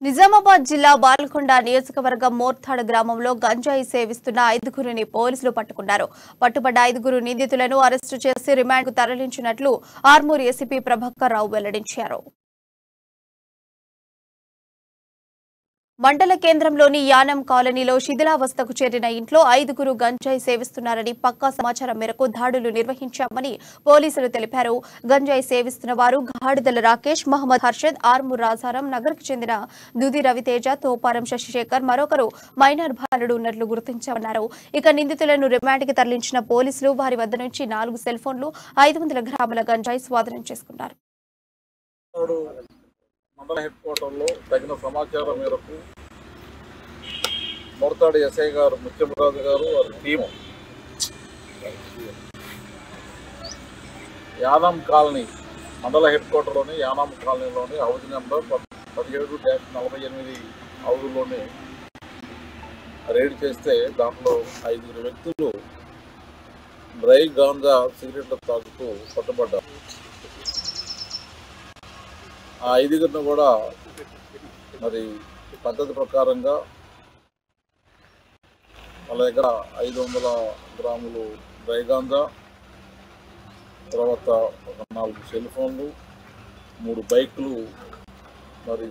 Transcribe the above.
నిజామాబాద్ జిల్లా బాల్కొండ నియోజకవర్గం మోర్తాడ్ గ్రామంలో గంజాయి సేవిస్తున్న 5గురిని పోలీసులు పట్టుకున్నారు. పట్టుబడ్డ 5గురు నిందితులను అరెస్టు చేసి రిమాండ్కు తరలించినట్లు ఆర్మూర్ ఏసీపీ ప్రభాకర్ రావు వెల్లడించారు. మండల కేంద్రంలోని యానం కాలనీలో శిథిలావస్థకు చేరిన ఇంట్లో 5గురు గంజాయి సేవిస్తున్నారని పక్కా సమాచారం మేరకు దాడులు నిర్వహించామని పోలీసులు తెలిపారు. గంజాయి సేవిస్తున్న వారు గాడిదల రాకేష్, మహమ్మద్ హర్షద్, ఆర్మూర్ రాజారాం నగర్కు చెందిన దుది రవితేజ, తోపారం శశిశేఖర్, మరొకరు మైనర్ బాలుడు ఉన్నట్లు గుర్తించామన్నారు. ఇక నిందితులను రిమాండ్కి తరలించిన పోలీసులు వారి వద్ద నుంచి 4 సెల్ ఫోన్లు, 500 గ్రాముల గంజాయి స్వాధీనం చేసుకున్నారు. మండల హెడ్ క్వార్టర్లో తగిన సమాచారం మేరకు మోర్తాడు ఎస్ఐ గారు, ముత్యంరాజు గారు, వారి టీము యానాం కాలనీ మండల హెడ్ క్వార్టర్లోని యానాం కాలనీలోని హౌస్ నెంబర్ 17-48 హౌస్లోని రైడ్ చేస్తే దాంట్లో 5 వ్యక్తులు డ్రై గాంజా సిగరెట్లు తాగుతూ పట్టుబడ్డారు. ఆ 5గురిని కూడా మరి పద్ధతి ప్రకారంగా వాళ్ళ దగ్గర 500 గ్రాములు డ్రై గాంజా, తర్వాత 4 సెల్ ఫోన్లు, 3 బైకులు, మరి